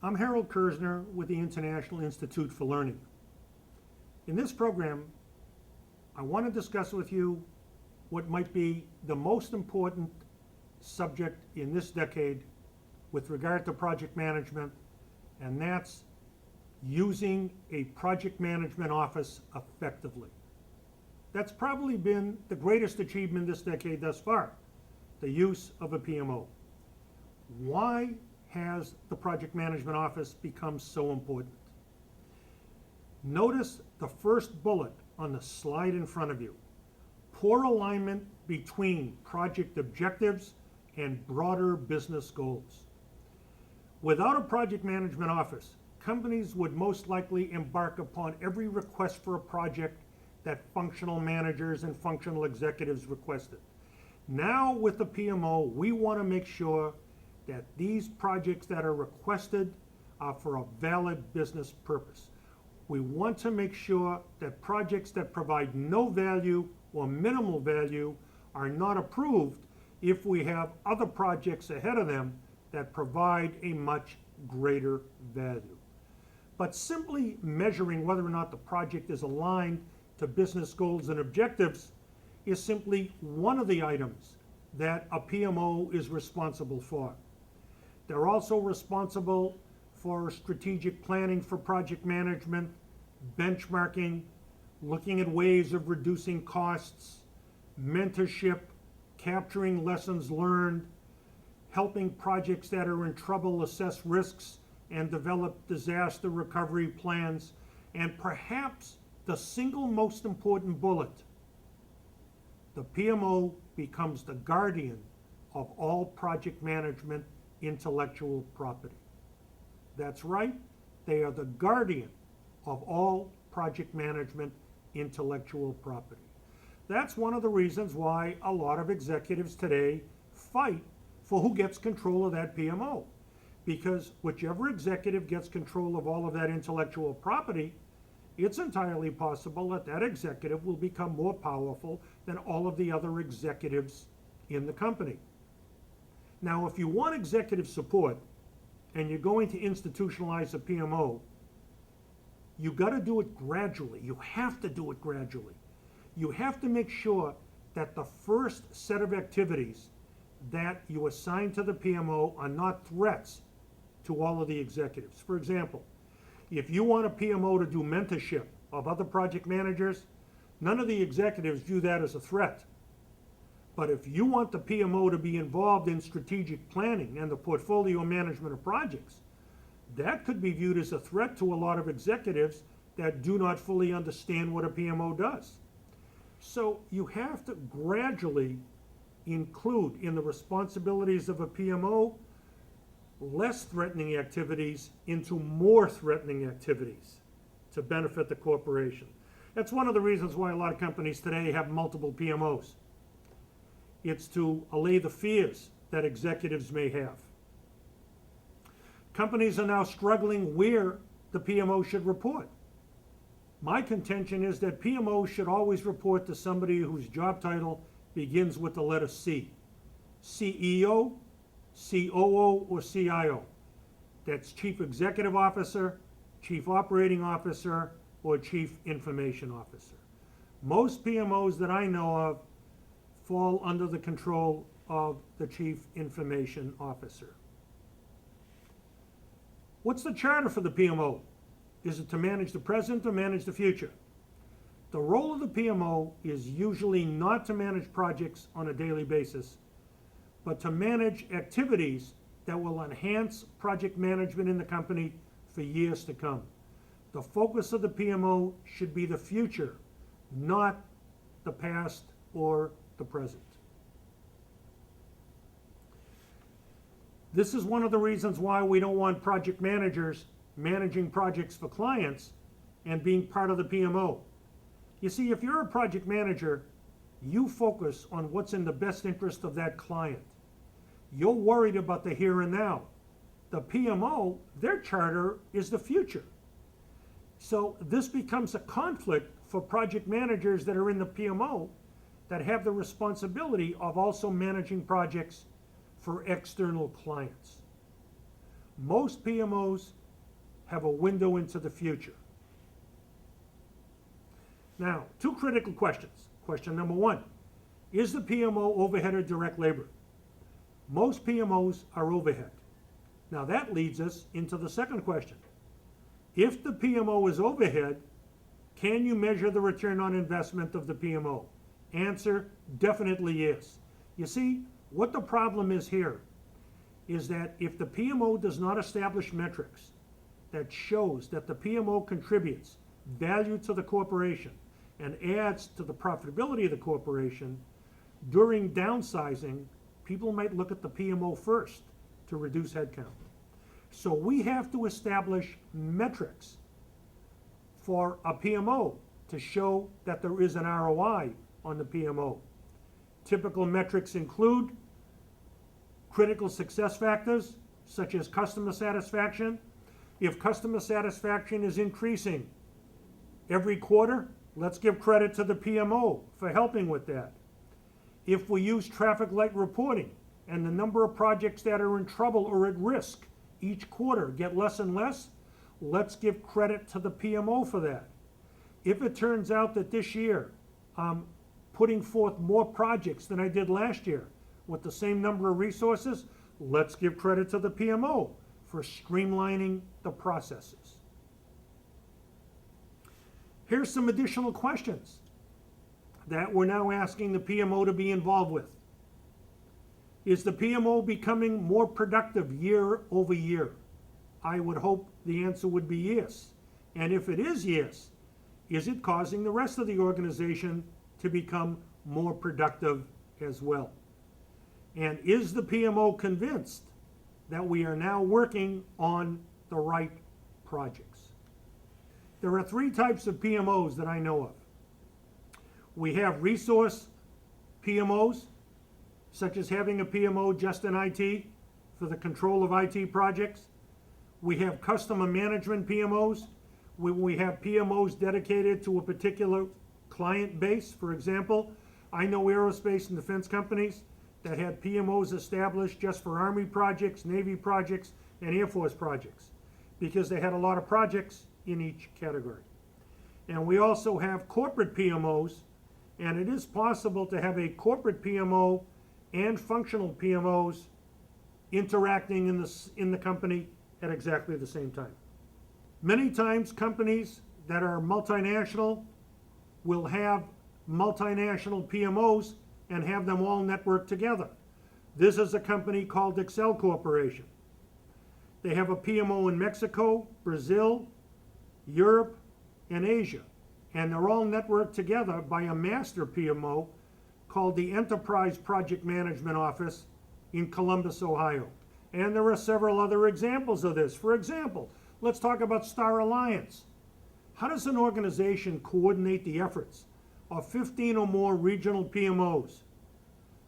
I'm Harold Kersner with the International Institute for Learning. In this program, I want to discuss with you what might be the most important subject in this decade with regard to project management, and that's using a project management office effectively. That's probably been the greatest achievement this decade thus far, the use of a PMO. Why has the project management office become so important? Notice the first bullet on the slide in front of you. Poor alignment between project objectives and broader business goals. Without a project management office, companies would most likely embark upon every request for a project that functional managers and functional executives requested. Now with the PMO, we want to make sure that these projects that are requested are for a valid business purpose. We want to make sure that projects that provide no value or minimal value are not approved if we have other projects ahead of them that provide a much greater value. But simply measuring whether or not the project is aligned to business goals and objectives is simply one of the items that a PMO is responsible for. They're also responsible for strategic planning for project management, benchmarking, looking at ways of reducing costs, mentorship, capturing lessons learned, helping projects that are in trouble assess risks and develop disaster recovery plans, and perhaps the single most important bullet, the PMO becomes the guardian of all project management intellectual property. That's right, they are the guardian of all project management intellectual property. That's one of the reasons why a lot of executives today fight for who gets control of that PMO. Because whichever executive gets control of all of that intellectual property, it's entirely possible that that executive will become more powerful than all of the other executives in the company. Now, if you want executive support and you're going to institutionalize a PMO, you got to do it gradually. You have to do it gradually. You have to make sure that the first set of activities that you assign to the PMO are not threats to all of the executives. For example, if you want a PMO to do mentorship of other project managers, none of the executives view that as a threat. But if you want the PMO to be involved in strategic planning and the portfolio management of projects, that could be viewed as a threat to a lot of executives that do not fully understand what a PMO does. So you have to gradually include in the responsibilities of a PMO less threatening activities into more threatening activities to benefit the corporation. That's one of the reasons why a lot of companies today have multiple PMOs. It's to allay the fears that executives may have. Companies are now struggling where the PMO should report. My contention is that PMO should always report to somebody whose job title begins with the letter C. CEO, COO, or CIO. That's Chief Executive Officer, Chief Operating Officer, or Chief Information Officer. Most PMOs that I know of fall under the control of the Chief Information Officer. What's the charter for the PMO? Is it to manage the present or manage the future? The role of the PMO is usually not to manage projects on a daily basis, but to manage activities that will enhance project management in the company for years to come. The focus of the PMO should be the future, not the past or the present. This is one of the reasons why we don't want project managers managing projects for clients and being part of the PMO. You see, if you're a project manager, you focus on what's in the best interest of that client. You're worried about the here and now. The PMO, their charter is the future. So this becomes a conflict for project managers that are in the PMO that have the responsibility of also managing projects for external clients. Most PMOs have a window into the future. Now, two critical questions. Question number one, is the PMO overhead or direct labor? Most PMOs are overhead. Now that leads us into the second question. If the PMO is overhead, can you measure the return on investment of the PMO? Answer, definitely yes. You see, what the problem is here is that if the PMO does not establish metrics that shows that the PMO contributes value to the corporation and adds to the profitability of the corporation, during downsizing, people might look at the PMO first to reduce headcount. So we have to establish metrics for a PMO to show that there is an ROI on the PMO. Typical metrics include critical success factors, such as customer satisfaction. If customer satisfaction is increasing every quarter, let's give credit to the PMO for helping with that. If we use traffic light reporting and the number of projects that are in trouble or at risk each quarter get less and less, let's give credit to the PMO for that. If it turns out that this year I'm putting forth more projects than I did last year with the same number of resources, let's give credit to the PMO for streamlining the processes. Here's some additional questions that we're now asking the PMO to be involved with. Is the PMO becoming more productive year over year? I would hope the answer would be yes. And if it is yes, is it causing the rest of the organization to become more productive as well? And is the PMO convinced that we are now working on the right projects? There are three types of PMOs that I know of. We have resource PMOs, such as having a PMO just in IT for the control of IT projects. We have customer management PMOs, where we have PMOs dedicated to a particular client base. For example, I know aerospace and defense companies that had PMOs established just for Army projects, Navy projects, and Air Force projects, because they had a lot of projects in each category. And we also have corporate PMOs, and it is possible to have a corporate PMO and functional PMOs interacting in the company at exactly the same time. Many times companies that are multinational will have multinational PMOs and have them all networked together. This is a company called Excel Corporation. They have a PMO in Mexico, Brazil, Europe, and Asia. And they're all networked together by a master PMO called the Enterprise Project Management Office in Columbus, Ohio. And there are several other examples of this. For example, let's talk about Star Alliance. How does an organization coordinate the efforts of 15 or more regional PMOs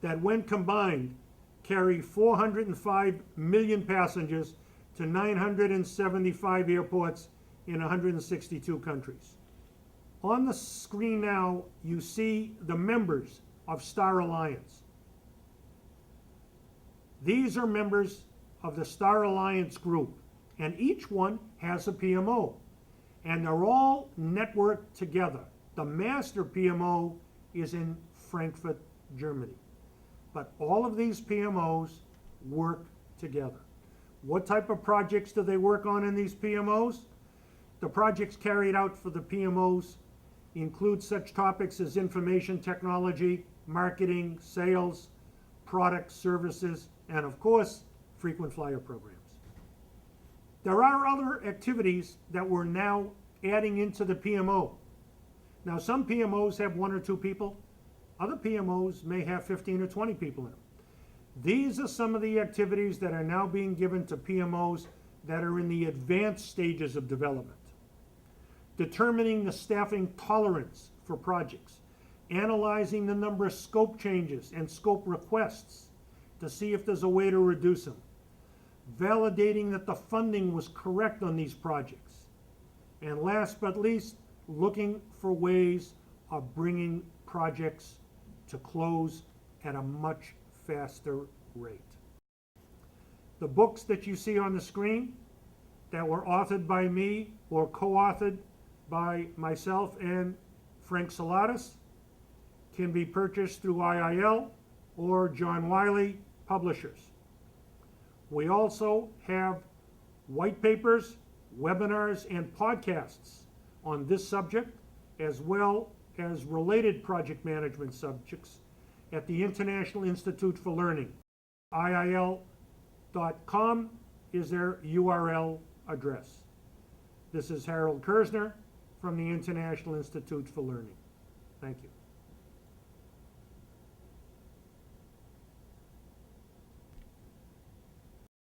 that, when combined, carry 405 million passengers to 975 airports in 162 countries? On the screen now, you see the members of Star Alliance. These are members of the Star Alliance group, and each one has a PMO, and they're all networked together. The master PMO is in Frankfurt, Germany, but all of these PMOs work together. What type of projects do they work on in these PMOs? The projects carried out for the PMOs include such topics as information technology, marketing, sales, products, services, and of course, frequent flyer programs. There are other activities that we're now adding into the PMO. Now, some PMOs have 1 or 2 people. Other PMOs may have 15 or 20 people in them. These are some of the activities that are now being given to PMOs that are in the advanced stages of development. Determining the staffing tolerance for projects, analyzing the number of scope changes and scope requests to see if there's a way to reduce them, validating that the funding was correct on these projects, and last but least, looking for ways of bringing projects to close at a much faster rate. The books that you see on the screen that were authored by me or co-authored by myself and Frank Saladas can be purchased through IIL or John Wiley Publishers. We also have white papers, webinars, and podcasts on this subject, as well as related project management subjects at the International Institute for Learning. IIL.com is their URL address. This is Harold Kersner from the International Institute for Learning. Thank you.